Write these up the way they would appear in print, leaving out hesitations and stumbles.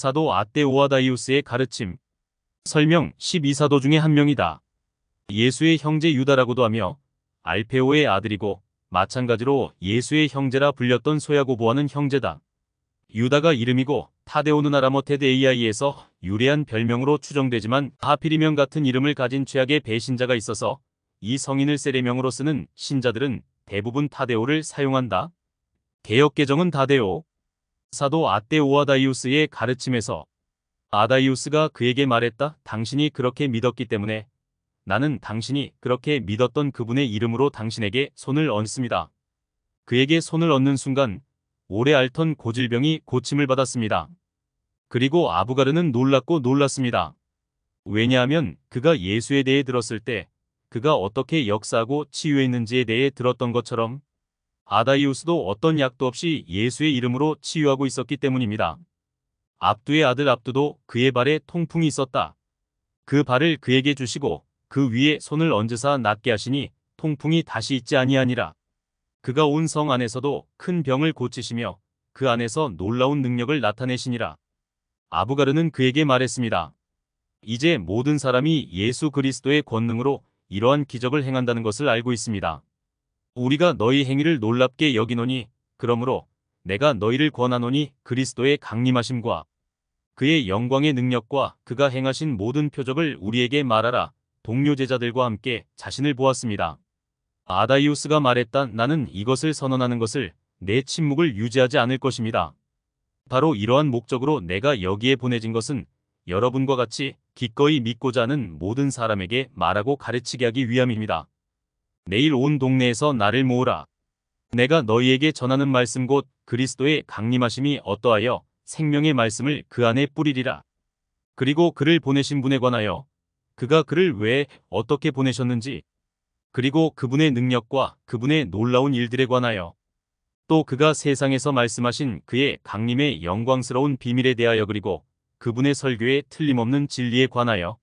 사도 아떼오아다이우스의 가르침. 설명 12사도 중에 한 명이다. 예수의 형제 유다라고도 하며 알페오의 아들이고 마찬가지로 예수의 형제라 불렸던 소야고보와는 형제다. 유다가 이름이고 타데오는 아라모테데이아이에서 유래한 별명으로 추정되지만 하필이면 같은 이름을 가진 최악의 배신자가 있어서 이 성인을 세례명으로 쓰는 신자들은 대부분 타데오를 사용한다. 개역개정은 다데오. 사도 아떼오아다이우스의 가르침에서 아다이우스가 그에게 말했다. 당신이 그렇게 믿었기 때문에 나는 당신이 그렇게 믿었던 그분의 이름으로 당신에게 손을 얹습니다. 그에게 손을 얹는 순간 오래 앓던 고질병이 고침을 받았습니다. 그리고 아부가르는 놀랍고 놀랐습니다. 왜냐하면 그가 예수에 대해 들었을 때 그가 어떻게 역사하고 치유했는지에 대해 들었던 것처럼 아다이우스도 어떤 약도 없이 예수의 이름으로 치유하고 있었기 때문입니다. 압두의 아들 압두도 그의 발에 통풍이 있었다. 그 발을 그에게 주시고 그 위에 손을 얹으사 낫게 하시니 통풍이 다시 있지 아니하니라. 그가 온 성 안에서도 큰 병을 고치시며 그 안에서 놀라운 능력을 나타내시니라. 아부가르는 그에게 말했습니다. 이제 모든 사람이 예수 그리스도의 권능으로 이러한 기적을 행한다는 것을 알고 있습니다. 우리가 너희 행위를 놀랍게 여기노니 그러므로 내가 너희를 권하노니 그리스도의 강림하심과 그의 영광의 능력과 그가 행하신 모든 표적을 우리에게 말하라. 동료 제자들과 함께 자신을 보았습니다. 아다이우스가 말했다. 나는 이것을 선언하는 것을 내 침묵을 유지하지 않을 것입니다. 바로 이러한 목적으로 내가 여기에 보내진 것은 여러분과 같이 기꺼이 믿고자 하는 모든 사람에게 말하고 가르치게 하기 위함입니다. 내일 온 동네에서 나를 모으라. 내가 너희에게 전하는 말씀 곧 그리스도의 강림하심이 어떠하여 생명의 말씀을 그 안에 뿌리리라. 그리고 그를 보내신 분에 관하여 그가 그를 왜 어떻게 보내셨는지 그리고 그분의 능력과 그분의 놀라운 일들에 관하여 또 그가 세상에서 말씀하신 그의 강림의 영광스러운 비밀에 대하여 그리고 그분의 설교의 틀림없는 진리에 관하여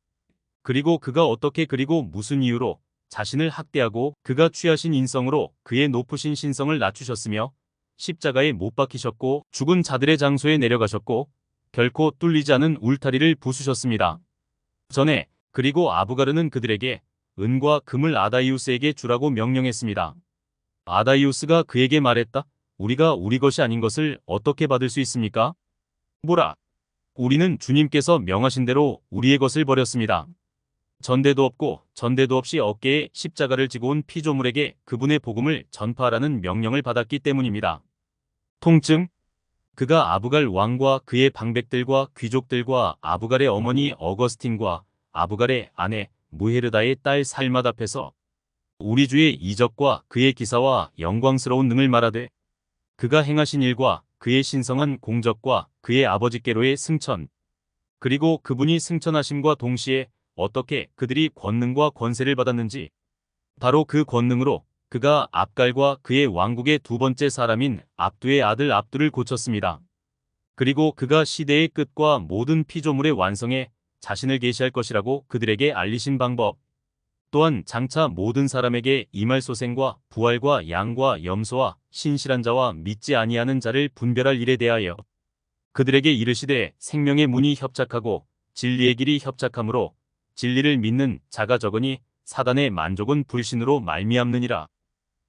그리고 그가 어떻게 그리고 무슨 이유로 자신을 학대하고 그가 취하신 인성으로 그의 높으신 신성을 낮추셨으며 십자가에 못 박히셨고 죽은 자들의 장소에 내려가셨고 결코 뚫리지 않은 울타리를 부수셨습니다. 전에 그리고 아부가르는 그들에게 은과 금을 아다이우스에게 주라고 명령했습니다. 아다이우스가 그에게 말했다. 우리가 우리 것이 아닌 것을 어떻게 받을 수 있습니까? 보라. 우리는 주님께서 명하신 대로 우리의 것을 버렸습니다. 전대도 없고 전대도 없이 어깨에 십자가를 지고 온 피조물에게 그분의 복음을 전파하라는 명령을 받았기 때문입니다. 통증? 그가 아부갈 왕과 그의 방백들과 귀족들과 아부갈의 어머니 어거스틴과 아부갈의 아내 무헤르다의 딸 살맛 앞에서 우리 주의 이적과 그의 기사와 영광스러운 능을 말하되 그가 행하신 일과 그의 신성한 공적과 그의 아버지께로의 승천 그리고 그분이 승천하심과 동시에 어떻게 그들이 권능과 권세를 받았는지 바로 그 권능으로 그가 압갈과 그의 왕국의 두 번째 사람인 압두의 아들 압두를 고쳤습니다. 그리고 그가 시대의 끝과 모든 피조물의 완성에 자신을 계시할 것이라고 그들에게 알리신 방법 또한 장차 모든 사람에게 임할 소생과 부활과 양과 염소와 신실한 자와 믿지 아니하는 자를 분별할 일에 대하여 그들에게 이르시되 생명의 문이 협착하고 진리의 길이 협착하므로 진리를 믿는 자가 적으니 사단의 만족은 불신으로 말미암느니라.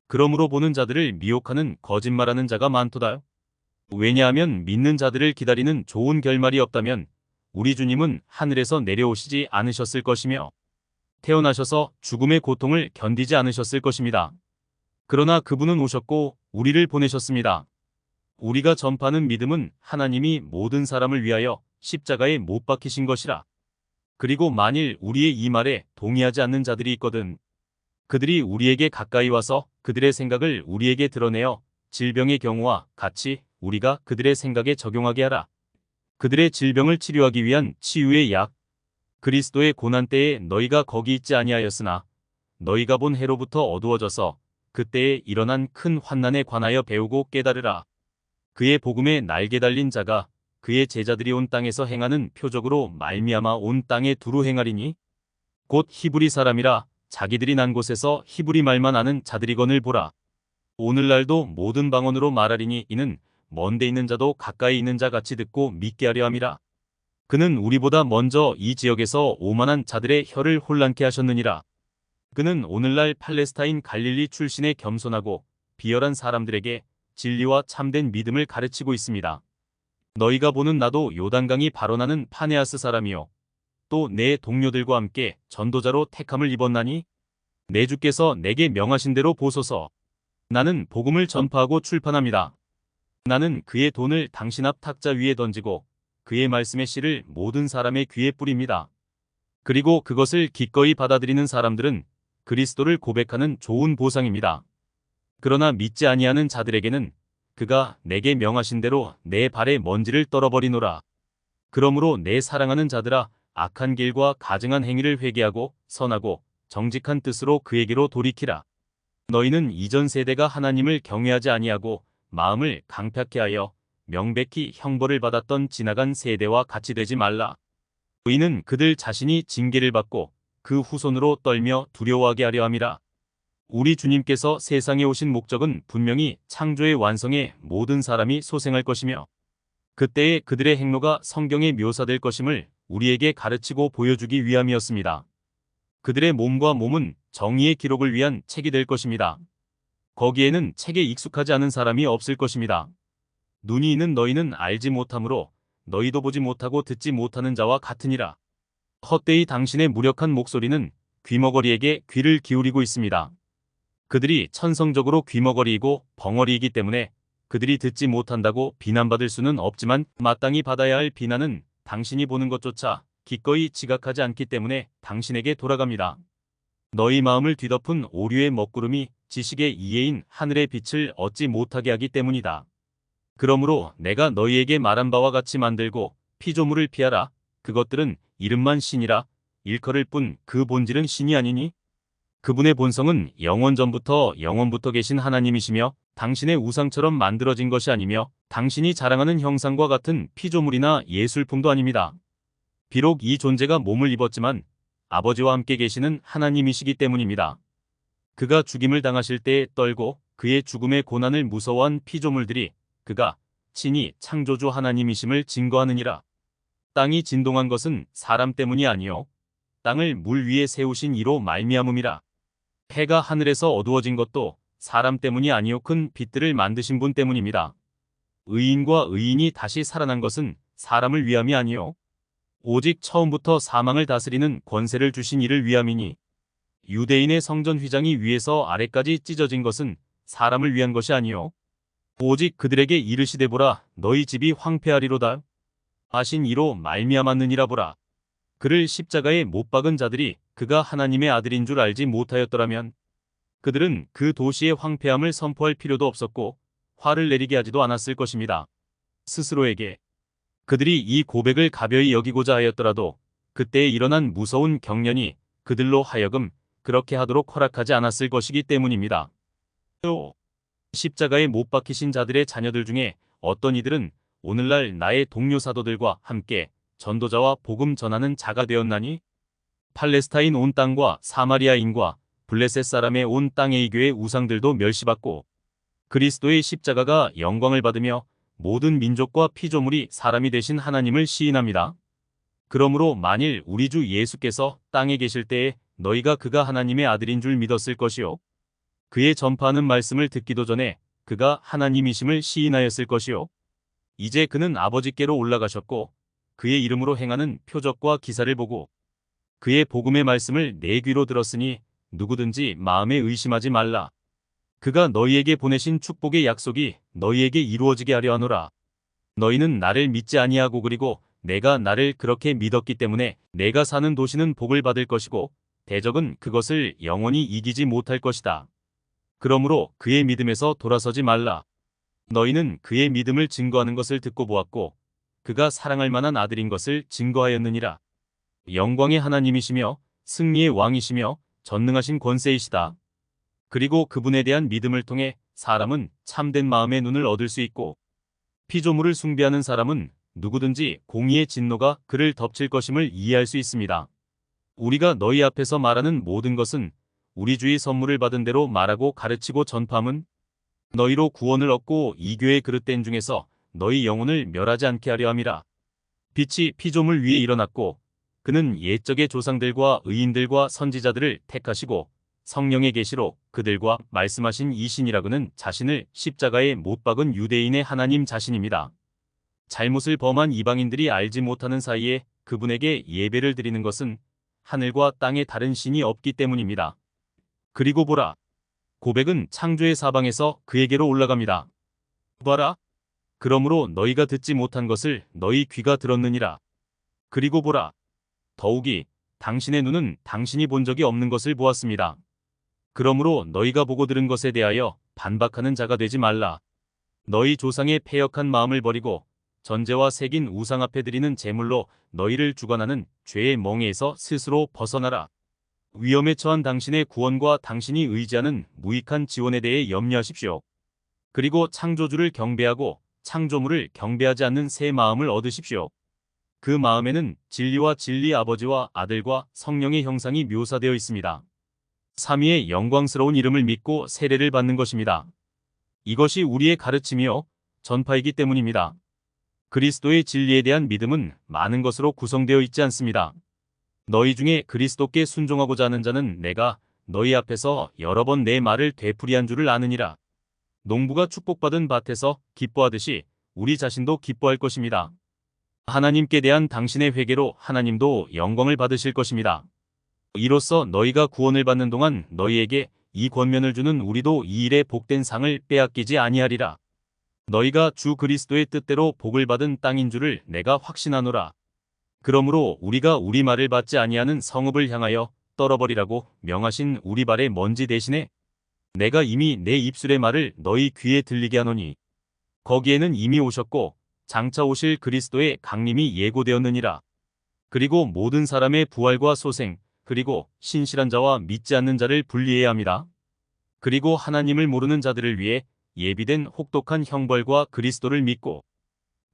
그러므로 보는 자들을 미혹하는 거짓말하는 자가 많도다. 왜냐하면 믿는 자들을 기다리는 좋은 결말이 없다면 우리 주님은 하늘에서 내려오시지 않으셨을 것이며 태어나셔서 죽음의 고통을 견디지 않으셨을 것입니다. 그러나 그분은 오셨고 우리를 보내셨습니다. 우리가 전파하는 믿음은 하나님이 모든 사람을 위하여 십자가에 못 박히신 것이라. 그리고 만일 우리의 이 말에 동의하지 않는 자들이 있거든 그들이 우리에게 가까이 와서 그들의 생각을 우리에게 드러내어 질병의 경우와 같이 우리가 그들의 생각에 적용하게 하라. 그들의 질병을 치료하기 위한 치유의 약. 그리스도의 고난 때에 너희가 거기 있지 아니하였으나 너희가 본 해로부터 어두워져서 그때에 일어난 큰 환난에 관하여 배우고 깨달으라. 그의 복음에 날개 달린 자가 그의 제자들이 온 땅에서 행하는 표적으로 말미암아 온 땅에 두루 행하리니 곧 히브리 사람이라 자기들이 난 곳에서 히브리 말만 아는 자들이거늘 보라. 오늘날도 모든 방언으로 말하리니 이는 먼데 있는 자도 가까이 있는 자 같이 듣고 믿게 하려 함이라. 그는 우리보다 먼저 이 지역에서 오만한 자들의 혀를 혼란케 하셨느니라. 그는 오늘날 팔레스타인 갈릴리 출신의 겸손하고 비열한 사람들에게 진리와 참된 믿음을 가르치고 있습니다. 너희가 보는 나도 요단강이 발원하는 파네아스 사람이요 또 내 동료들과 함께 전도자로 택함을 입었나니 내 주께서 내게 명하신 대로 보소서. 나는 복음을 전파하고 출판합니다. 나는 그의 돈을 당신 앞 탁자 위에 던지고 그의 말씀의 씨를 모든 사람의 귀에 뿌립니다. 그리고 그것을 기꺼이 받아들이는 사람들은 그리스도를 고백하는 좋은 보상입니다. 그러나 믿지 아니하는 자들에게는 그가 내게 명하신 대로 내 발에 먼지를 떨어버리노라. 그러므로 내 사랑하는 자들아 악한 길과 가증한 행위를 회개하고 선하고 정직한 뜻으로 그에게로 돌이키라. 너희는 이전 세대가 하나님을 경외하지 아니하고 마음을 강팍해 하여 명백히 형벌을 받았던 지나간 세대와 같이 되지 말라. 의인은 그들 자신이 징계를 받고 그 후손으로 떨며 두려워하게 하려 함이라. 우리 주님께서 세상에 오신 목적은 분명히 창조의 완성에 모든 사람이 소생할 것이며 그때에 그들의 행로가 성경에 묘사될 것임을 우리에게 가르치고 보여주기 위함이었습니다. 그들의 몸과 몸은 정의의 기록을 위한 책이 될 것입니다. 거기에는 책에 익숙하지 않은 사람이 없을 것입니다. 눈이 있는 너희는 알지 못하므로 너희도 보지 못하고 듣지 못하는 자와 같으니라. 헛되이 당신의 무력한 목소리는 귀머거리에게 귀를 기울이고 있습니다. 그들이 천성적으로 귀머거리이고 벙어리이기 때문에 그들이 듣지 못한다고 비난받을 수는 없지만 마땅히 받아야 할 비난은 당신이 보는 것조차 기꺼이 지각하지 않기 때문에 당신에게 돌아갑니다. 너희 마음을 뒤덮은 오류의 먹구름이 지식의 이해인 하늘의 빛을 얻지 못하게 하기 때문이다. 그러므로 내가 너희에게 말한 바와 같이 만들고 피조물을 피하라. 그것들은 이름만 신이라 일컬을 뿐 그 본질은 신이 아니니 그분의 본성은 영원전부터 영원부터 계신 하나님이시며 당신의 우상처럼 만들어진 것이 아니며 당신이 자랑하는 형상과 같은 피조물이나 예술품도 아닙니다. 비록 이 존재가 몸을 입었지만 아버지와 함께 계시는 하나님이시기 때문입니다. 그가 죽임을 당하실 때에 떨고 그의 죽음의 고난을 무서워한 피조물들이 그가 친히 창조주 하나님이심을 증거하느니라. 땅이 진동한 것은 사람 때문이 아니요 땅을 물 위에 세우신 이로 말미암음이라. 해가 하늘에서 어두워진 것도 사람 때문이 아니요 큰 빛들을 만드신 분 때문입니다. 의인과 의인이 다시 살아난 것은 사람을 위함이 아니요 오직 처음부터 사망을 다스리는 권세를 주신 이를 위함이니 유대인의 성전 휘장이 위에서 아래까지 찢어진 것은 사람을 위한 것이 아니요 오직 그들에게 이르시되 보라 너희 집이 황폐하리로다 하신 이로 말미암았느니라. 보라 그를 십자가에 못 박은 자들이 그가 하나님의 아들인 줄 알지 못하였더라면 그들은 그 도시의 황폐함을 선포할 필요도 없었고 화를 내리게 하지도 않았을 것입니다. 스스로에게 그들이 이 고백을 가벼이 여기고자 하였더라도 그때에 일어난 무서운 경련이 그들로 하여금 그렇게 하도록 허락하지 않았을 것이기 때문입니다. 또 십자가에 못 박히신 자들의 자녀들 중에 어떤 이들은 오늘날 나의 동료 사도들과 함께 전도자와 복음 전하는 자가 되었나니 팔레스타인 온 땅과 사마리아인과 블레셋 사람의 온 땅의 이교의 우상들도 멸시받고 그리스도의 십자가가 영광을 받으며 모든 민족과 피조물이 사람이 되신 하나님을 시인합니다. 그러므로 만일 우리 주 예수께서 땅에 계실 때에 너희가 그가 하나님의 아들인 줄 믿었을 것이요 그의 전파하는 말씀을 듣기도 전에 그가 하나님이심을 시인하였을 것이요 이제 그는 아버지께로 올라가셨고 그의 이름으로 행하는 표적과 기사를 보고 그의 복음의 말씀을 내 귀로 들었으니 누구든지 마음에 의심하지 말라. 그가 너희에게 보내신 축복의 약속이 너희에게 이루어지게 하려 하노라. 너희는 나를 믿지 아니하고 그리고 내가 나를 그렇게 믿었기 때문에 내가 사는 도시는 복을 받을 것이고 대적은 그것을 영원히 이기지 못할 것이다. 그러므로 그의 믿음에서 돌아서지 말라. 너희는 그의 믿음을 증거하는 것을 듣고 보았고 그가 사랑할 만한 아들인 것을 증거하였느니라. 영광의 하나님이시며 승리의 왕이시며 전능하신 권세이시다. 그리고 그분에 대한 믿음을 통해 사람은 참된 마음의 눈을 얻을 수 있고 피조물을 숭배하는 사람은 누구든지 공의의 진노가 그를 덮칠 것임을 이해할 수 있습니다. 우리가 너희 앞에서 말하는 모든 것은 우리 주의 선물을 받은 대로 말하고 가르치고 전파함은 너희로 구원을 얻고 이교의 그릇된 중에서 너희 영혼을 멸하지 않게 하려 함이라. 빛이 피조물 위에 일어났고 그는 옛적의 조상들과 의인들과 선지자들을 택하시고 성령의 계시로 그들과 말씀하신 이 신이라. 그는 자신을 십자가에 못 박은 유대인의 하나님 자신입니다. 잘못을 범한 이방인들이 알지 못하는 사이에 그분에게 예배를 드리는 것은 하늘과 땅에 다른 신이 없기 때문입니다. 그리고 보라, 고백은 창조의 사방에서 그에게로 올라갑니다. 봐라, 그러므로 너희가 듣지 못한 것을 너희 귀가 들었느니라. 그리고 보라, 더욱이 당신의 눈은 당신이 본 적이 없는 것을 보았습니다. 그러므로 너희가 보고 들은 것에 대하여 반박하는 자가 되지 말라. 너희 조상의 패역한 마음을 버리고 전제와 새긴 우상 앞에 드리는 제물로 너희를 주관하는 죄의 멍에에서 스스로 벗어나라. 위험에 처한 당신의 구원과 당신이 의지하는 무익한 지원에 대해 염려하십시오. 그리고 창조주를 경배하고 창조물을 경배하지 않는 새 마음을 얻으십시오. 그 마음에는 진리와 진리 아버지와 아들과 성령의 형상이 묘사되어 있습니다. 삼위의 영광스러운 이름을 믿고 세례를 받는 것입니다. 이것이 우리의 가르침이요 전파이기 때문입니다. 그리스도의 진리에 대한 믿음은 많은 것으로 구성되어 있지 않습니다. 너희 중에 그리스도께 순종하고자 하는 자는 내가 너희 앞에서 여러 번 내 말을 되풀이한 줄을 아느니라. 농부가 축복받은 밭에서 기뻐하듯이 우리 자신도 기뻐할 것입니다. 하나님께 대한 당신의 회개로 하나님도 영광을 받으실 것입니다. 이로써 너희가 구원을 받는 동안 너희에게 이 권면을 주는 우리도 이 일에 복된 상을 빼앗기지 아니하리라. 너희가 주 그리스도의 뜻대로 복을 받은 땅인 줄을 내가 확신하노라. 그러므로 우리가 우리 말을 받지 아니하는 성읍을 향하여 떨어버리라고 명하신 우리 발의 먼지 대신에 내가 이미 내 입술의 말을 너희 귀에 들리게 하노니 거기에는 이미 오셨고 장차 오실 그리스도의 강림이 예고되었느니라. 그리고 모든 사람의 부활과 소생 그리고 신실한 자와 믿지 않는 자를 분리해야 합니다. 그리고 하나님을 모르는 자들을 위해 예비된 혹독한 형벌과 그리스도를 믿고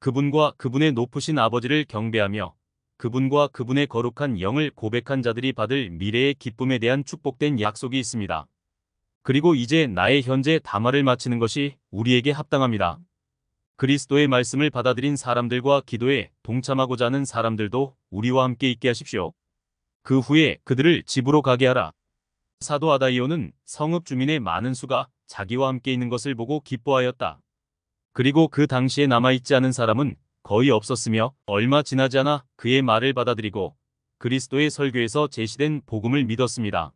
그분과 그분의 높으신 아버지를 경배하며 그분과 그분의 거룩한 영을 고백한 자들이 받을 미래의 기쁨에 대한 축복된 약속이 있습니다. 그리고 이제 나의 현재 담화를 마치는 것이 우리에게 합당합니다. 그리스도의 말씀을 받아들인 사람들과 기도에 동참하고자 하는 사람들도 우리와 함께 있게 하십시오. 그 후에 그들을 집으로 가게 하라. 사도 아다이오는 성읍 주민의 많은 수가 자기와 함께 있는 것을 보고 기뻐하였다. 그리고 그 당시에 남아있지 않은 사람은 거의 없었으며 얼마 지나지 않아 그의 말을 받아들이고 그리스도의 설교에서 제시된 복음을 믿었습니다.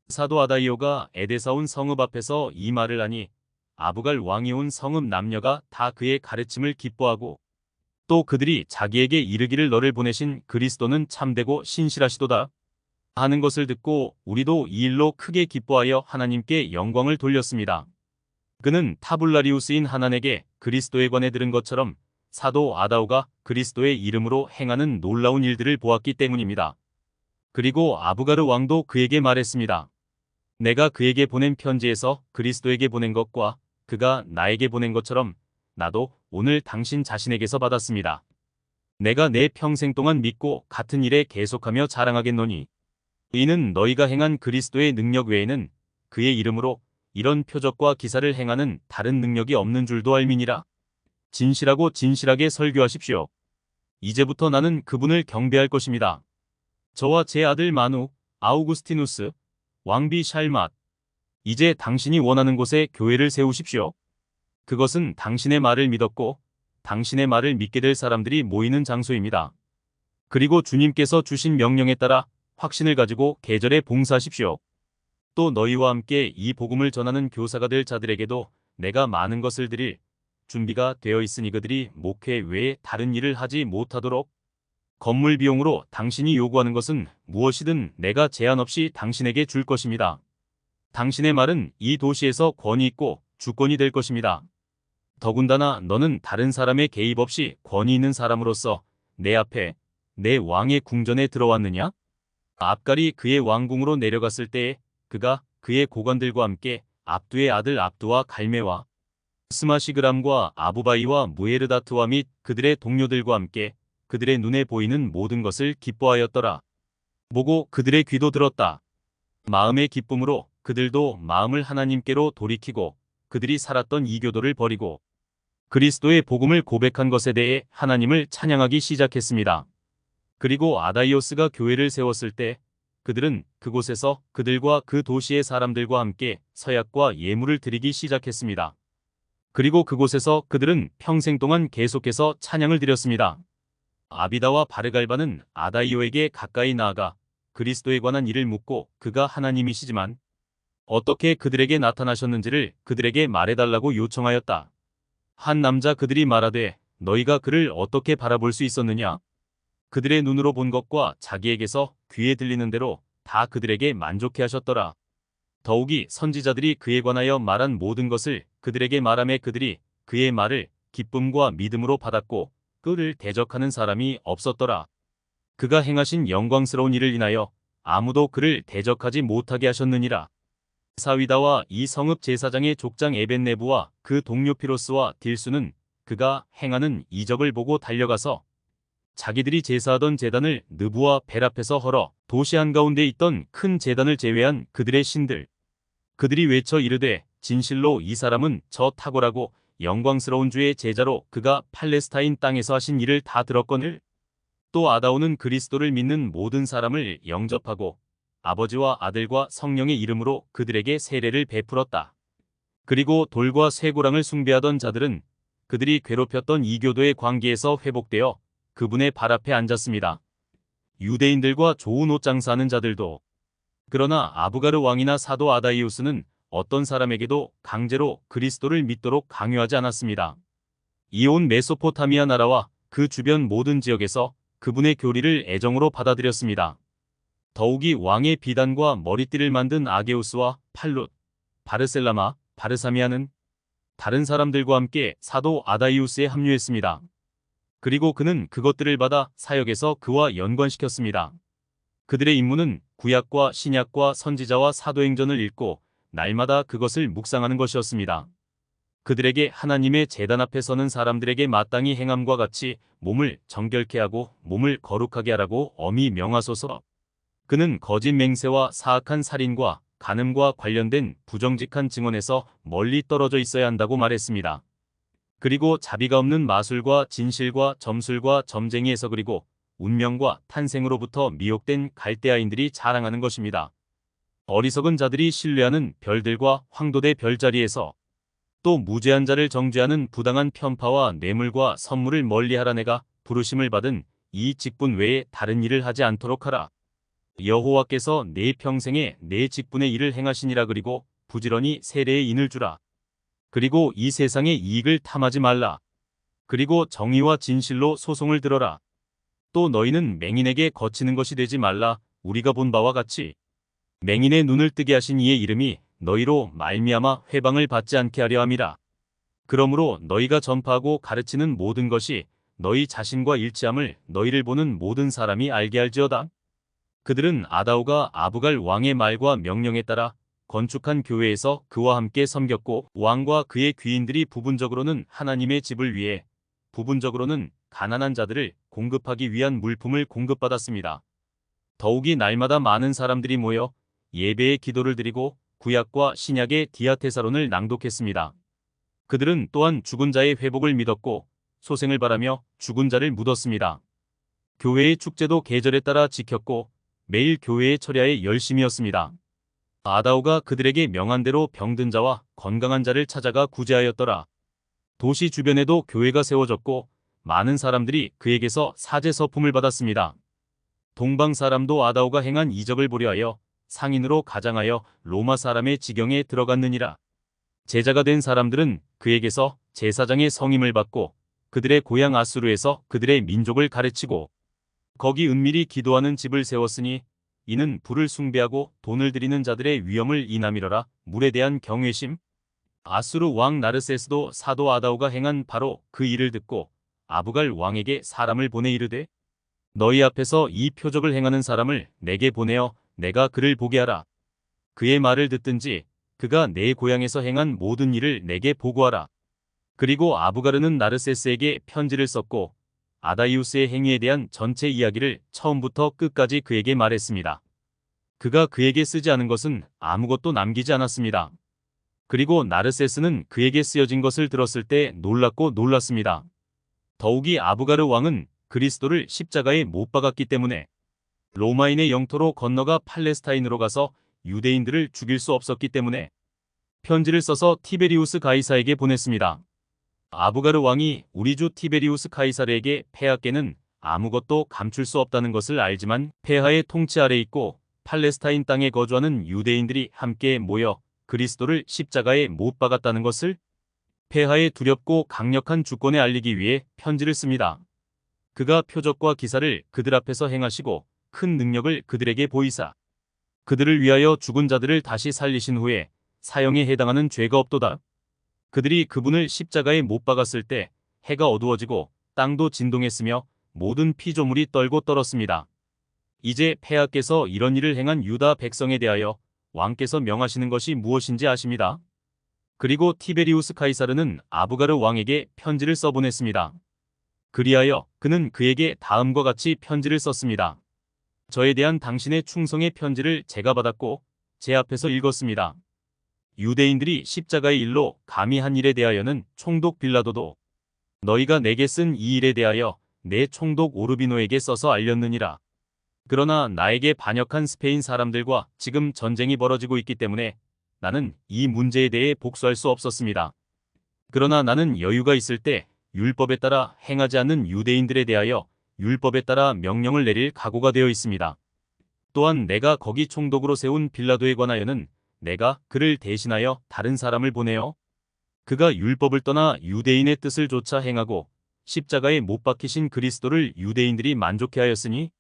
사도 아다이오가 에데사 온 성읍 앞에서 이 말을 하니 아부갈 왕이 온 성읍 남녀가 다 그의 가르침을 기뻐하고 또 그들이 자기에게 이르기를 너를 보내신 그리스도는 참되고 신실하시도다 하는 것을 듣고 우리도 이 일로 크게 기뻐하여 하나님께 영광을 돌렸습니다. 그는 타블라리우스인 하난에게 그리스도에 관해 들은 것처럼 사도 아다오가 그리스도의 이름으로 행하는 놀라운 일들을 보았기 때문입니다. 그리고 아부가르 왕도 그에게 말했습니다. 내가 그에게 보낸 편지에서 그리스도에게 보낸 것과 그가 나에게 보낸 것처럼 나도 오늘 당신 자신에게서 받았습니다. 내가 내 평생 동안 믿고 같은 일에 계속하며 자랑하겠노니 이는 너희가 행한 그리스도의 능력 외에는 그의 이름으로 이런 표적과 기사를 행하는 다른 능력이 없는 줄도 알미니라. 진실하고 진실하게 설교하십시오. 이제부터 나는 그분을 경배할 것입니다. 저와 제 아들 마누, 아우구스티누스, 왕비 샬맛, 이제 당신이 원하는 곳에 교회를 세우십시오. 그것은 당신의 말을 믿었고 당신의 말을 믿게 될 사람들이 모이는 장소입니다. 그리고 주님께서 주신 명령에 따라 확신을 가지고 계절에 봉사하십시오. 또 너희와 함께 이 복음을 전하는 교사가 될 자들에게도 내가 많은 것을 드릴 준비가 되어 있으니 그들이 목회 외에 다른 일을 하지 못하도록 건물 비용으로 당신이 요구하는 것은 무엇이든 내가 제한 없이 당신에게 줄 것입니다. 당신의 말은 이 도시에서 권위 있고 주권이 될 것입니다. 더군다나 너는 다른 사람의 개입 없이 권위 있는 사람으로서 내 앞에 내 왕의 궁전에 들어왔느냐? 압갈이 그의 왕궁으로 내려갔을 때에 그가 그의 고관들과 함께 압두의 아들 압두와 갈메와 스마시그람과 아부바이와 무에르다트와 및 그들의 동료들과 함께 그들의 눈에 보이는 모든 것을 기뻐하였더라. 보고 그들의 귀도 들었다. 마음의 기쁨으로 그들도 마음을 하나님께로 돌이키고 그들이 살았던 이교도를 버리고 그리스도의 복음을 고백한 것에 대해 하나님을 찬양하기 시작했습니다. 그리고 아다이오스가 교회를 세웠을 때 그들은 그곳에서 그들과 그 도시의 사람들과 함께 서약과 예물을 드리기 시작했습니다. 그리고 그곳에서 그들은 평생 동안 계속해서 찬양을 드렸습니다. 아비다와 바르갈바는 아다이오에게 가까이 나아가 그리스도에 관한 일을 묻고 그가 하나님이시지만 어떻게 그들에게 나타나셨는지를 그들에게 말해달라고 요청하였다. 한 남자 그들이 말하되 너희가 그를 어떻게 바라볼 수 있었느냐? 그들의 눈으로 본 것과 자기에게서 귀에 들리는 대로 다 그들에게 만족해 하셨더라. 더욱이 선지자들이 그에 관하여 말한 모든 것을 그들에게 말하매 그들이 그의 말을 기쁨과 믿음으로 받았고 그를 대적하는 사람이 없었더라. 그가 행하신 영광스러운 일을 인하여 아무도 그를 대적하지 못하게 하셨느니라. 사위다와 이 성읍 제사장의 족장 에벤네부와 그 동료 피로스와 딜수는 그가 행하는 이적을 보고 달려가서 자기들이 제사하던 제단을 느부와 벨 앞에서 헐어 도시 한가운데 있던 큰 제단을 제외한 그들의 신들 그들이 외쳐 이르되 진실로 이 사람은 저 탁월하고 영광스러운 주의 제자로 그가 팔레스타인 땅에서 하신 일을 다 들었거늘. 또 아다오는 그리스도를 믿는 모든 사람을 영접하고 아버지와 아들과 성령의 이름으로 그들에게 세례를 베풀었다. 그리고 돌과 쇠고랑을 숭배하던 자들은 그들이 괴롭혔던 이교도의 관계에서 회복되어 그분의 발 앞에 앉았습니다. 유대인들과 좋은 옷 장사하는 자들도. 그러나 아부가르 왕이나 사도 아다이우스는 어떤 사람에게도 강제로 그리스도를 믿도록 강요하지 않았습니다. 이온 메소포타미아 나라와 그 주변 모든 지역에서 그분의 교리를 애정으로 받아들였습니다. 더욱이 왕의 비단과 머리띠를 만든 아게우스와 팔룻, 바르셀라마, 바르사미아는 다른 사람들과 함께 사도 아다이우스에 합류했습니다. 그리고 그는 그것들을 받아 사역에서 그와 연관시켰습니다. 그들의 임무는 구약과 신약과 선지자와 사도행전을 읽고 날마다 그것을 묵상하는 것이었습니다. 그들에게 하나님의 제단 앞에 서는 사람들에게 마땅히 행함과 같이 몸을 정결케 하고 몸을 거룩하게 하라고 엄히 명하소서. 그는 거짓 맹세와 사악한 살인과 간음과 관련된 부정직한 증언에서 멀리 떨어져 있어야 한다고 말했습니다. 그리고 자비가 없는 마술과 진실과 점술과 점쟁이에서 그리고 운명과 탄생으로부터 미혹된 갈대아인들이 자랑하는 것입니다. 어리석은 자들이 신뢰하는 별들과 황도대 별자리에서 또 무죄한 자를 정죄하는 부당한 편파와 뇌물과 선물을 멀리하라. 내가 부르심을 받은 이 직분 외에 다른 일을 하지 않도록 하라. 여호와께서 내 평생에 내 직분의 일을 행하시니라. 그리고 부지런히 세례의 인을 주라. 그리고 이 세상의 이익을 탐하지 말라. 그리고 정의와 진실로 소송을 들어라. 또 너희는 맹인에게 거치는 것이 되지 말라. 우리가 본 바와 같이 맹인의 눈을 뜨게 하신 이의 이름이 너희로 말미암아 회방을 받지 않게 하려 함이라. 그러므로 너희가 전파하고 가르치는 모든 것이 너희 자신과 일치함을 너희를 보는 모든 사람이 알게 할지어다. 그들은 아다오가 아부갈 왕의 말과 명령에 따라 건축한 교회에서 그와 함께 섬겼고 왕과 그의 귀인들이 부분적으로는 하나님의 집을 위해 부분적으로는 가난한 자들을 공급하기 위한 물품을 공급받았습니다. 더욱이 날마다 많은 사람들이 모여 예배의 기도를 드리고 구약과 신약의 디아테사론을 낭독했습니다. 그들은 또한 죽은 자의 회복을 믿었고 소생을 바라며 죽은 자를 묻었습니다. 교회의 축제도 계절에 따라 지켰고 매일 교회의 철야에 열심이었습니다. 아다오가 그들에게 명한 대로 병든 자와 건강한 자를 찾아가 구제하였더라. 도시 주변에도 교회가 세워졌고 많은 사람들이 그에게서 사제 서품을 받았습니다. 동방 사람도 아다오가 행한 이적을 보려 하여 상인으로 가장하여 로마 사람의 지경에 들어갔느니라. 제자가 된 사람들은 그에게서 제사장의 성임을 받고 그들의 고향 아수르에서 그들의 민족을 가르치고 거기 은밀히 기도하는 집을 세웠으니 이는 불을 숭배하고 돈을 들이는 자들의 위엄을 인함이러라. 물에 대한 경외심. 아수르 왕 나르세스도 사도 아다오가 행한 바로 그 일을 듣고 아부갈 왕에게 사람을 보내 이르되 너희 앞에서 이 표적을 행하는 사람을 내게 보내어 내가 그를 보게 하라. 그의 말을 듣든지 그가 내 고향에서 행한 모든 일을 내게 보고하라. 그리고 아부가르는 나르세스에게 편지를 썼고 아다이우스의 행위에 대한 전체 이야기를 처음부터 끝까지 그에게 말했습니다. 그가 그에게 쓰지 않은 것은 아무것도 남기지 않았습니다. 그리고 나르세스는 그에게 쓰여진 것을 들었을 때 놀랐고 놀랐습니다. 더욱이 아부가르 왕은 그리스도를 십자가에 못 박았기 때문에 로마인의 영토로 건너가 팔레스타인으로 가서 유대인들을 죽일 수 없었기 때문에 편지를 써서 티베리우스 가이사에게 보냈습니다. 아부가르 왕이 우리 주 티베리우스 카이사르에게 폐하께는 아무것도 감출 수 없다는 것을 알지만 폐하의 통치 아래 있고 팔레스타인 땅에 거주하는 유대인들이 함께 모여 그리스도를 십자가에 못 박았다는 것을 폐하의 두렵고 강력한 주권에 알리기 위해 편지를 씁니다. 그가 표적과 기사를 그들 앞에서 행하시고 큰 능력을 그들에게 보이사 그들을 위하여 죽은 자들을 다시 살리신 후에 사형에 해당하는 죄가 없도다. 그들이 그분을 십자가에 못 박았을 때 해가 어두워지고 땅도 진동했으며 모든 피조물이 떨고 떨었습니다. 이제 폐하께서 이런 일을 행한 유다 백성에 대하여 왕께서 명하시는 것이 무엇인지 아십니다. 그리고 티베리우스 카이사르는 아부가르 왕에게 편지를 써보냈습니다. 그리하여 그는 그에게 다음과 같이 편지를 썼습니다. 저에 대한 당신의 충성의 편지를 제가 받았고 제 앞에서 읽었습니다. 유대인들이 십자가의 일로 감히 한 일에 대하여는 총독 빌라도도 너희가 내게 쓴 이 일에 대하여 내 총독 오르비노에게 써서 알렸느니라. 그러나 나에게 반역한 스페인 사람들과 지금 전쟁이 벌어지고 있기 때문에 나는 이 문제에 대해 복수할 수 없었습니다. 그러나 나는 여유가 있을 때 율법에 따라 행하지 않는 유대인들에 대하여 율법에 따라 명령을 내릴 각오가 되어 있습니다. 또한 내가 거기 총독으로 세운 빌라도에 관하여는 내가 그를 대신하여 다른 사람을 보내어 그가 율법을 떠나 유대인의 뜻을 조차 행하고 십자가에 못 박히신 그리스도를 유대인들이 만족해 하였으니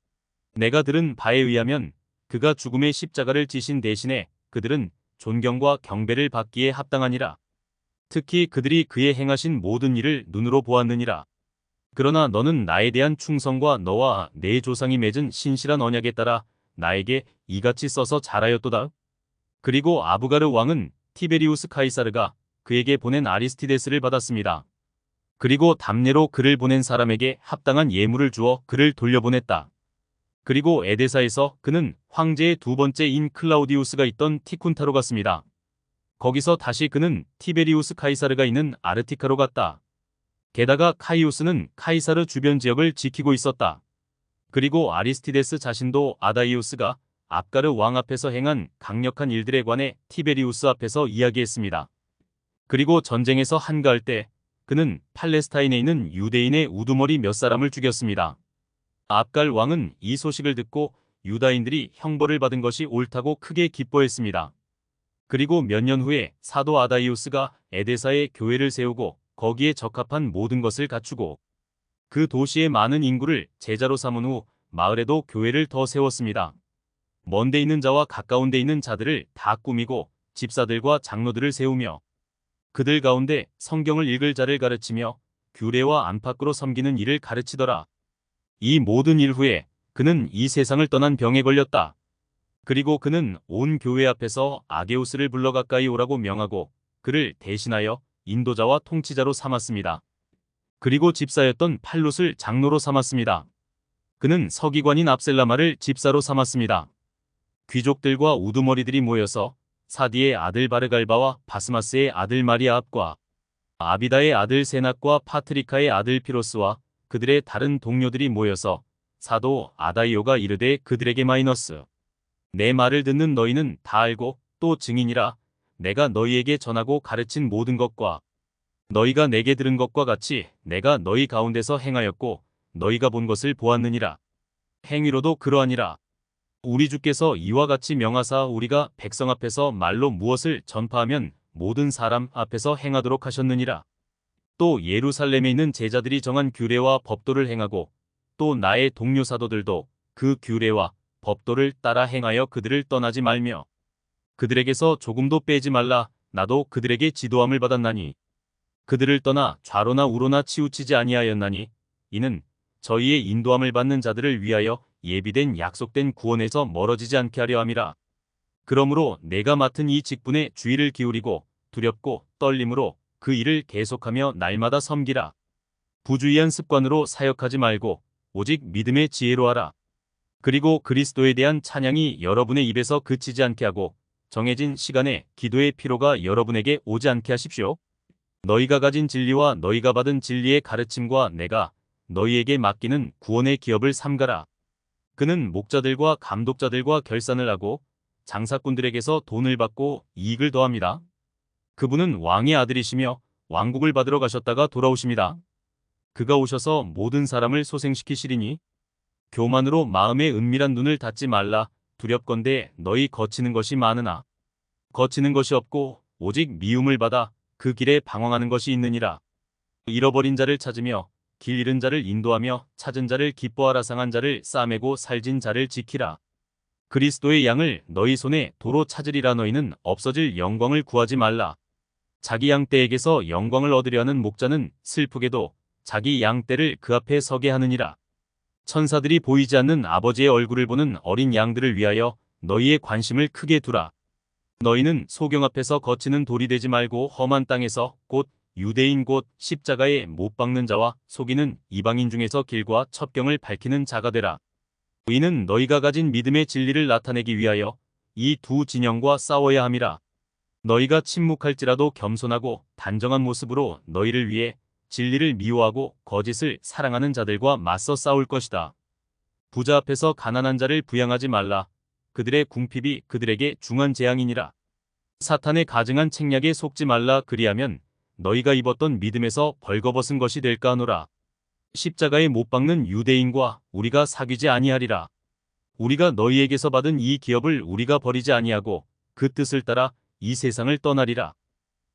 내가 들은 바에 의하면 그가 죽음의 십자가를 지신 대신에 그들은 존경과 경배를 받기에 합당하니라. 특히 그들이 그의 행하신 모든 일을 눈으로 보았느니라. 그러나 너는 나에 대한 충성과 너와 내 조상이 맺은 신실한 언약에 따라 나에게 이같이 써서 잘하였도다. 그리고 아부가르 왕은 티베리우스 카이사르가 그에게 보낸 아리스티데스를 받았습니다. 그리고 담례로 그를 보낸 사람에게 합당한 예물을 주어 그를 돌려보냈다. 그리고 에데사에서 그는 황제의 두 번째인 클라우디우스가 있던 티쿤타로 갔습니다. 거기서 다시 그는 티베리우스 카이사르가 있는 아르티카로 갔다. 게다가 카이우스는 카이사르 주변 지역을 지키고 있었다. 그리고 아리스티데스 자신도 아다이우스가 압가르 왕 앞에서 행한 강력한 일들에 관해 티베리우스 앞에서 이야기했습니다. 그리고 전쟁에서 한가할 때 그는 팔레스타인에 있는 유대인의 우두머리 몇 사람을 죽였습니다. 압갈 왕은 이 소식을 듣고 유다인들이 형벌을 받은 것이 옳다고 크게 기뻐했습니다. 그리고 몇 년 후에 사도 아다이우스가 에데사에 교회를 세우고 거기에 적합한 모든 것을 갖추고 그 도시의 많은 인구를 제자로 삼은 후 마을에도 교회를 더 세웠습니다. 먼데 있는 자와 가까운 데 있는 자들을 다 꾸미고 집사들과 장로들을 세우며 그들 가운데 성경을 읽을 자를 가르치며 규례와 안팎으로 섬기는 일을 가르치더라. 이 모든 일 후에 그는 이 세상을 떠난 병에 걸렸다. 그리고 그는 온 교회 앞에서 아게우스를 불러 가까이 오라고 명하고 그를 대신하여 인도자와 통치자로 삼았습니다. 그리고 집사였던 팔룻을 장로로 삼았습니다. 그는 서기관인 압셀라마를 집사로 삼았습니다. 귀족들과 우두머리들이 모여서 사디의 아들 바르갈바와 바스마스의 아들 마리아압과 아비다의 아들 세낙과 파트리카의 아들 피로스와 그들의 다른 동료들이 모여서 사도 아다이오가 이르되 그들에게 마이너스 내 말을 듣는 너희는 다 알고 또 증인이라. 내가 너희에게 전하고 가르친 모든 것과 너희가 내게 들은 것과 같이 내가 너희 가운데서 행하였고 너희가 본 것을 보았느니라. 행위로도 그러하니라. 우리 주께서 이와 같이 명하사 우리가 백성 앞에서 말로 무엇을 전파하면 모든 사람 앞에서 행하도록 하셨느니라. 또 예루살렘에 있는 제자들이 정한 규례와 법도를 행하고 또 나의 동료 사도들도 그 규례와 법도를 따라 행하여 그들을 떠나지 말며 그들에게서 조금도 빼지 말라. 나도 그들에게 지도함을 받았나니 그들을 떠나 좌로나 우로나 치우치지 아니하였나니 이는 저희의 인도함을 받는 자들을 위하여 예비된 약속된 구원에서 멀어지지 않게 하려 함이라. 그러므로 내가 맡은 이 직분에 주의를 기울이고 두렵고 떨림으로 그 일을 계속하며 날마다 섬기라. 부주의한 습관으로 사역하지 말고 오직 믿음의 지혜로 하라. 그리고 그리스도에 대한 찬양이 여러분의 입에서 그치지 않게 하고 정해진 시간에 기도의 피로가 여러분에게 오지 않게 하십시오. 너희가 가진 진리와 너희가 받은 진리의 가르침과 내가 너희에게 맡기는 구원의 기업을 삼가라. 그는 목자들과 감독자들과 결산을 하고 장사꾼들에게서 돈을 받고 이익을 더합니다. 그분은 왕의 아들이시며 왕국을 받으러 가셨다가 돌아오십니다. 그가 오셔서 모든 사람을 소생시키시리니 교만으로 마음의 은밀한 눈을 닫지 말라. 두렵건대 너희 거치는 것이 많으나 거치는 것이 없고 오직 미움을 받아 그 길에 방황하는 것이 있느니라. 잃어버린 자를 찾으며 길 잃은 자를 인도하며 찾은 자를 기뻐하라. 상한 자를 싸매고 살진 자를 지키라. 그리스도의 양을 너희 손에 도로 찾으리라. 너희는 없어질 영광을 구하지 말라. 자기 양떼에게서 영광을 얻으려 하는 목자는 슬프게도 자기 양떼를 그 앞에 서게 하느니라. 천사들이 보이지 않는 아버지의 얼굴을 보는 어린 양들을 위하여 너희의 관심을 크게 두라. 너희는 소경 앞에서 거치는 돌이 되지 말고 험한 땅에서 곧 유대인 곧 십자가에 못 박는 자와 속이는 이방인 중에서 길과 첩경을 밝히는 자가 되라. 이는 너희가 가진 믿음의 진리를 나타내기 위하여 이 두 진영과 싸워야 함이라. 너희가 침묵할지라도 겸손하고 단정한 모습으로 너희를 위해 진리를 미워하고 거짓을 사랑하는 자들과 맞서 싸울 것이다. 부자 앞에서 가난한 자를 부양하지 말라. 그들의 궁핍이 그들에게 중한 재앙이니라. 사탄의 가증한 책략에 속지 말라. 그리하면 너희가 입었던 믿음에서 벌거벗은 것이 될까 하노라. 십자가에 못 박는 유대인과 우리가 사귀지 아니하리라. 우리가 너희에게서 받은 이 기업을 우리가 버리지 아니하고 그 뜻을 따라 이 세상을 떠나리라.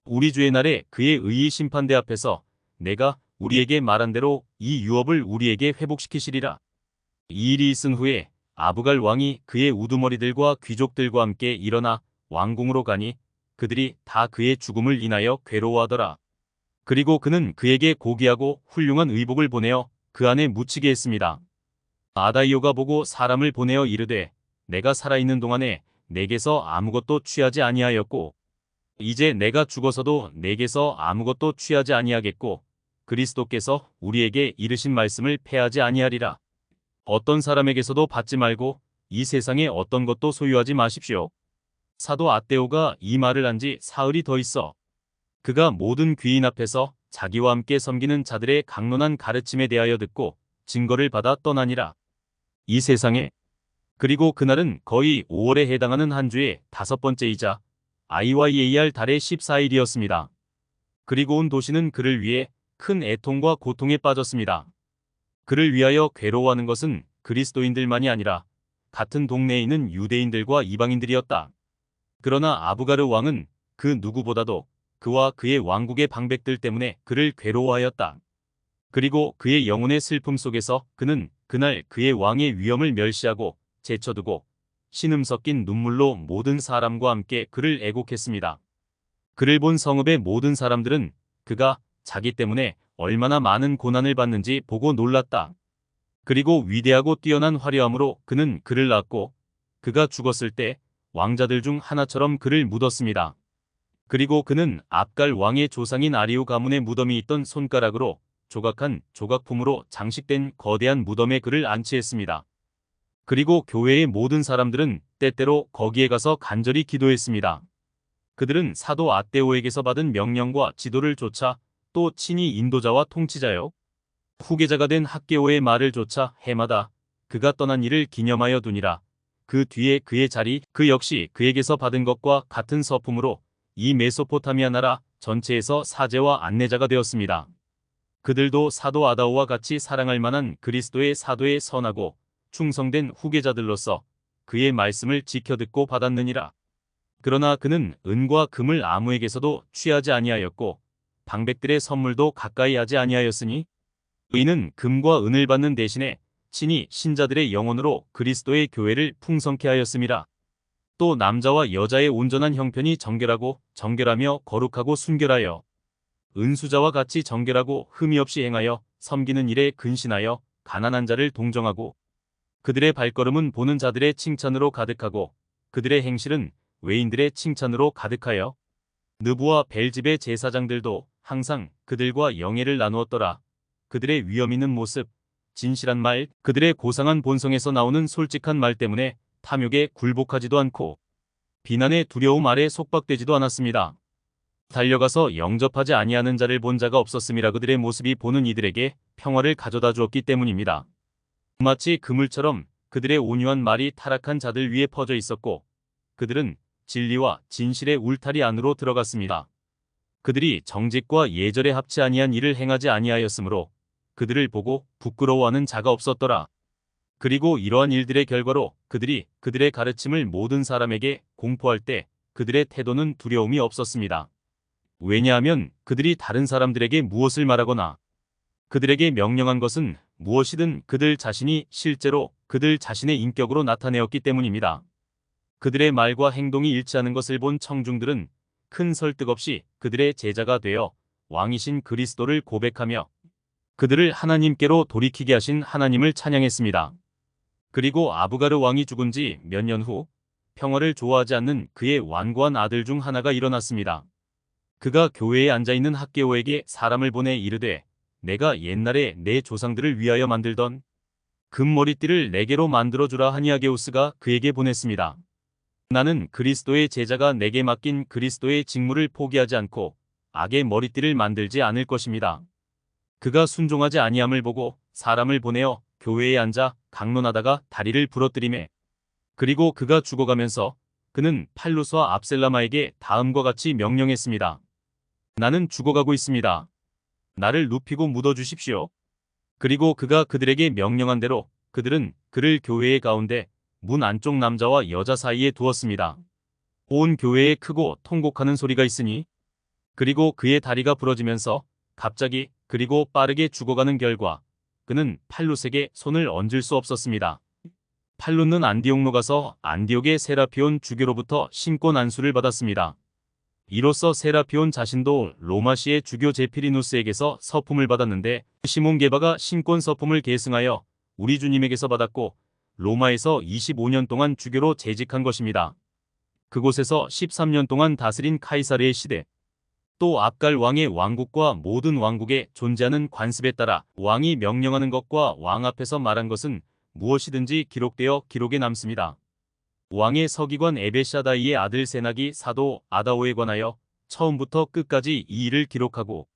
우리 주의 날에 그의 의의 심판대 앞에서 내가 우리에게 말한 대로 이 유업을 우리에게 회복시키시리라. 이 일이 있은 후에 아부갈 왕이 그의 우두머리들과 귀족들과 함께 일어나 왕궁으로 가니 그들이 다 그의 죽음을 인하여 괴로워하더라. 그리고 그는 그에게 고귀하고 훌륭한 의복을 보내어 그 안에 묻히게 했습니다. 아다이오가 보고 사람을 보내어 이르되 내가 살아있는 동안에 내게서 아무것도 취하지 아니하였고 이제 내가 죽어서도 내게서 아무것도 취하지 아니하겠고 그리스도께서 우리에게 이르신 말씀을 패하지 아니하리라. 어떤 사람에게서도 받지 말고 이 세상에 어떤 것도 소유하지 마십시오. 사도 아떼오가 이 말을 한 지 사흘이 더 있어 그가 모든 귀인 앞에서 자기와 함께 섬기는 자들의 강론한 가르침에 대하여 듣고 증거를 받아 떠나니라. 이 세상에 그리고 그날은 거의 5월에 해당하는 한 주의 5번째이자 IYAR 달의 14일이었습니다. 그리고 온 도시는 그를 위해 큰 애통과 고통에 빠졌습니다. 그를 위하여 괴로워하는 것은 그리스도인들만이 아니라 같은 동네에 있는 유대인들과 이방인들이었다. 그러나 아부가르 왕은 그 누구보다도 그와 그의 왕국의 방백들 때문에 그를 괴로워하였다. 그리고 그의 영혼의 슬픔 속에서 그는 그날 그의 왕의 위엄을 멸시하고 제쳐두고 신음 섞인 눈물로 모든 사람과 함께 그를 애곡했습니다. 그를 본 성읍의 모든 사람들은 그가 자기 때문에 얼마나 많은 고난을 받는지 보고 놀랐다. 그리고 위대하고 뛰어난 화려함으로 그는 그를 낳았고 그가 죽었을 때 왕자들 중 하나처럼 그를 묻었습니다. 그리고 그는 압갈 왕의 조상인 아리우 가문의 무덤이 있던 손가락으로 조각한 조각품으로 장식된 거대한 무덤에 그를 안치했습니다. 그리고 교회의 모든 사람들은 때때로 거기에 가서 간절히 기도했습니다. 그들은 사도 아떼오에게서 받은 명령과 지도를 좇아 또 친히 인도자와 통치자요 후계자가 된 학개오의 말을 좇아 해마다 그가 떠난 일을 기념하여 두니라. 그 뒤에 그의 자리 그 역시 그에게서 받은 것과 같은 서품으로 이 메소포타미아 나라 전체에서 사제와 안내자가 되었습니다. 그들도 사도 아다오와 같이 사랑할 만한 그리스도의 사도에 선하고 충성된 후계자들로서 그의 말씀을 지켜 듣고 받았느니라. 그러나 그는 은과 금을 아무에게서도 취하지 아니하였고 방백들의 선물도 가까이 하지 아니하였으니 이는 금과 은을 받는 대신에 친히 신자들의 영혼으로 그리스도의 교회를 풍성케 하였음이라. 또 남자와 여자의 온전한 형편이 정결하고 정결하며 거룩하고 순결하여 은수자와 같이 정결하고 흠이 없이 행하여 섬기는 일에 근신하여 가난한 자를 동정하고 그들의 발걸음은 보는 자들의 칭찬으로 가득하고 그들의 행실은 외인들의 칭찬으로 가득하여 느부와 벨집의 제사장들도 항상 그들과 영예를 나누었더라. 그들의 위엄 있는 모습, 진실한 말, 그들의 고상한 본성에서 나오는 솔직한 말 때문에 탐욕에 굴복하지도 않고 비난의 두려움 아래 속박되지도 않았습니다. 달려가서 영접하지 아니하는 자를 본 자가 없었음이라. 그들의 모습이 보는 이들에게 평화를 가져다 주었기 때문입니다. 마치 그물처럼 그들의 온유한 말이 타락한 자들 위에 퍼져 있었고 그들은 진리와 진실의 울타리 안으로 들어갔습니다. 그들이 정직과 예절에 합치 아니한 일을 행하지 아니하였으므로 그들을 보고 부끄러워하는 자가 없었더라. 그리고 이러한 일들의 결과로 그들이 그들의 가르침을 모든 사람에게 공포할 때 그들의 태도는 두려움이 없었습니다. 왜냐하면 그들이 다른 사람들에게 무엇을 말하거나 그들에게 명령한 것은 무엇이든 그들 자신이 실제로 그들 자신의 인격으로 나타내었기 때문입니다. 그들의 말과 행동이 일치하는 것을 본 청중들은 큰 설득 없이 그들의 제자가 되어 왕이신 그리스도를 고백하며 그들을 하나님께로 돌이키게 하신 하나님을 찬양했습니다. 그리고 아부가르 왕이 죽은 지 몇 년 후 평화를 좋아하지 않는 그의 완고한 아들 중 하나가 일어났습니다. 그가 교회에 앉아있는 학개오에게 사람을 보내 이르되 내가 옛날에 내 조상들을 위하여 만들던 금머리띠를 내게로 만들어주라 하니 아게우스가 그에게 보냈습니다. 나는 그리스도의 제자가 내게 맡긴 그리스도의 직무를 포기하지 않고 악의 머리띠를 만들지 않을 것입니다. 그가 순종하지 아니함을 보고 사람을 보내어 교회에 앉아 강론하다가 다리를 부러뜨리매 그리고 그가 죽어가면서 그는 팔루스와 압셀라마에게 다음과 같이 명령했습니다. 나는 죽어가고 있습니다. 나를 눕히고 묻어주십시오. 그리고 그가 그들에게 명령한 대로 그들은 그를 교회의 가운데 문 안쪽 남자와 여자 사이에 두었습니다. 온 교회에 크고 통곡하는 소리가 있으니 그리고 그의 다리가 부러지면서 갑자기 그리고 빠르게 죽어가는 결과 그는 팔룻에게 손을 얹을 수 없었습니다. 팔룻은 안디옥로 가서 안디옥의 세라피온 주교로부터 신권 안수를 받았습니다. 이로써 세라피온 자신도 로마시의 주교 제피리누스에게서 서품을 받았는데 시몬 게바가 신권 서품을 계승하여 우리 주님에게서 받았고 로마에서 25년 동안 주교로 재직한 것입니다. 그곳에서 13년 동안 다스린 카이사르의 시대 또 압갈 왕의 왕국과 모든 왕국에 존재하는 관습에 따라 왕이 명령하는 것과 왕 앞에서 말한 것은 무엇이든지 기록되어 기록에 남습니다. 왕의 서기관 에베샤다이의 아들 세낙이 사도 아다오에 관하여 처음부터 끝까지 이 일을 기록하고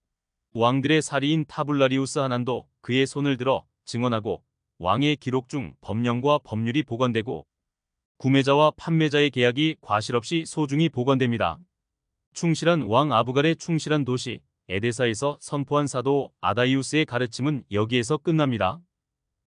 왕들의 사리인 타블라리우스 하난도 그의 손을 들어 증언하고 왕의 기록 중 법령과 법률이 보관되고 구매자와 판매자의 계약이 과실 없이 소중히 보관됩니다. 충실한 왕 아부갈의 충실한 도시 에데사에서 선포한 사도 아다이우스의 가르침은 여기에서 끝납니다.